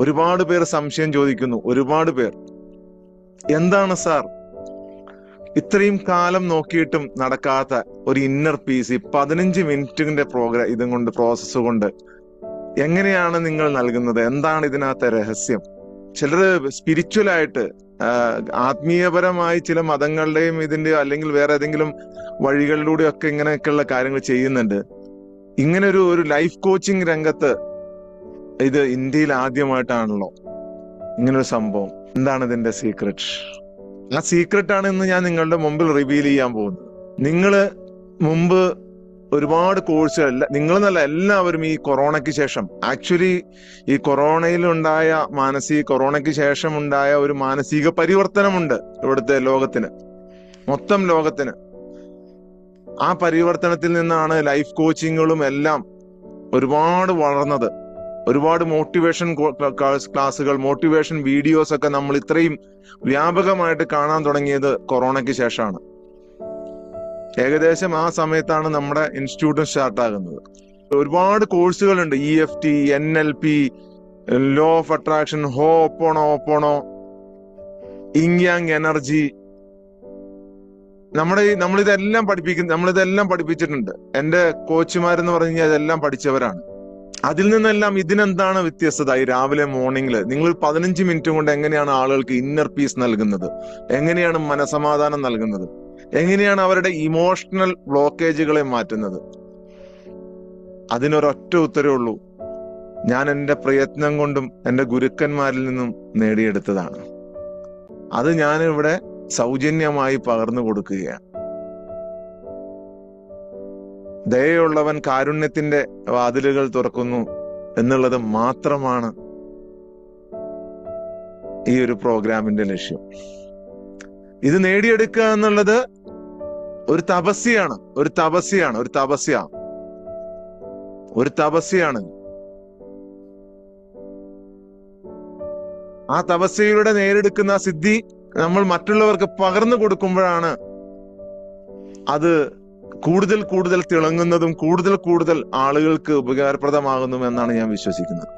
ഒരുപാട് പേർ സംശയം ചോദിക്കുന്നു. ഒരുപാട് പേർ, എന്താണ് സാർ ഇത്രയും കാലം നോക്കിയിട്ടും നടക്കാത്ത ഒരു ഇന്നർ പീസ്, 15 മിനിറ്റിന്റെ പ്രോസസ്സ് കൊണ്ട് എങ്ങനെയാണ് നിങ്ങൾ നൽകുന്നത്? എന്താണ് ഇതിനകത്തെ രഹസ്യം? ചിലര് സ്പിരിച്വലായിട്ട്, ആത്മീയപരമായി ചില മതങ്ങളുടെയും ഇതിന്റെ അല്ലെങ്കിൽ വേറെ ഏതെങ്കിലും വഴികളിലൂടെയൊക്കെ ഇങ്ങനെയൊക്കെയുള്ള കാര്യങ്ങൾ ചെയ്യുന്നുണ്ട്. ഇങ്ങനെ ഒരു ലൈഫ് കോച്ചിങ് രംഗത്ത് ഇത് ഇന്ത്യയിൽ ആദ്യമായിട്ടാണല്ലോ ഇങ്ങനൊരു സംഭവം. എന്താണ് ഇതിന്റെ സീക്രട്ട്? ആ സീക്രട്ട് ആണ് ഇന്ന് ഞാൻ നിങ്ങളുടെ മുമ്പിൽ റിവീൽ ചെയ്യാൻ പോകുന്നത്. നിങ്ങള് മുമ്പ് ഒരുപാട് കോഴ്സുകൾ, നിങ്ങളെന്നല്ല എല്ലാവരും ഈ കൊറോണയ്ക്ക് ശേഷം, ആക്ച്വലി ഈ കൊറോണയ്ക്ക് ശേഷം ഉണ്ടായ ഒരു മാനസിക പരിവർത്തനമുണ്ട് ഇവിടുത്തെ ലോകത്തിന്, മൊത്തം ലോകത്തിന്. ആ പരിവർത്തനത്തിൽ നിന്നാണ് ലൈഫ് കോച്ചിങ്ങുകളും എല്ലാം ഒരുപാട് വളർന്നത്. ഒരുപാട് മോട്ടിവേഷൻ ക്ലാസ്സുകൾ, മോട്ടിവേഷൻ വീഡിയോസ് ഒക്കെ നമ്മൾ ഇത്രയും വ്യാപകമായിട്ട് കാണാൻ തുടങ്ങിയത് കൊറോണയ്ക്ക് ശേഷമാണ്. ഏകദേശം ആ സമയത്താണ് നമ്മുടെ ഇൻസ്റ്റിറ്റ്യൂട്ടും സ്റ്റാർട്ടാകുന്നത്. ഒരുപാട് കോഴ്സുകളുണ്ട്. EFT, NLP, law of attraction, ഹോപ്പോണോ, ഇങ് യാങ് എനർജി. നമ്മളിതെല്ലാം പഠിപ്പിച്ചിട്ടുണ്ട്. എന്റെ കോച്ചുമാരെന്ന് പറഞ്ഞു കഴിഞ്ഞാൽ ഇതെല്ലാം പഠിച്ചവരാണ്. അതിൽ നിന്നെല്ലാം ഇതിനെന്താണ് വ്യത്യസ്തത? ഈ രാവിലെ മോർണിംഗിൽ നിങ്ങൾ 15 മിനിറ്റ് കൊണ്ട് എങ്ങനെയാണ് ആളുകൾക്ക് ഇന്നർ പീസ് നൽകുന്നത്? എങ്ങനെയാണ് മനസമാധാനം നൽകുന്നത്? എങ്ങനെയാണ് അവരുടെ ഇമോഷണൽ ബ്ലോക്കേജുകളെ മാറ്റുന്നത്? അതിനൊരൊറ്റ ഉത്തരവേ ഉള്ളൂ. ഞാൻ എൻ്റെ പ്രയത്നം കൊണ്ടും എൻ്റെ ഗുരുക്കന്മാരിൽ നിന്നും നേടിയെടുത്തതാണ്. അത് ഞാനിവിടെ സൗജന്യമായി പകർന്നു കൊടുക്കുകയാണ്. ദയയുള്ളവൻ കാരുണ്യത്തിന്റെ വാതിലുകൾ തുറക്കുന്നു എന്നുള്ളത് മാത്രമാണ് ഈ ഒരു പ്രോഗ്രാമിന്റെ ലക്ഷ്യം. ഇത് നേടിയെടുക്കുക എന്നുള്ളത് ഒരു തപസ്യയാണ്. ആ തപസ്യയിലൂടെ നേടിയെടുക്കുന്ന സിദ്ധി നമ്മൾ മറ്റുള്ളവർക്ക് പകർന്നു കൊടുക്കുമ്പോഴാണ് അത് കൂടുതൽ തിളങ്ങുന്നതും കൂടുതൽ ആളുകൾക്ക് ഉപകാരപ്രദമാകുന്നു എന്നാണ് ഞാൻ വിശ്വസിക്കുന്നത്.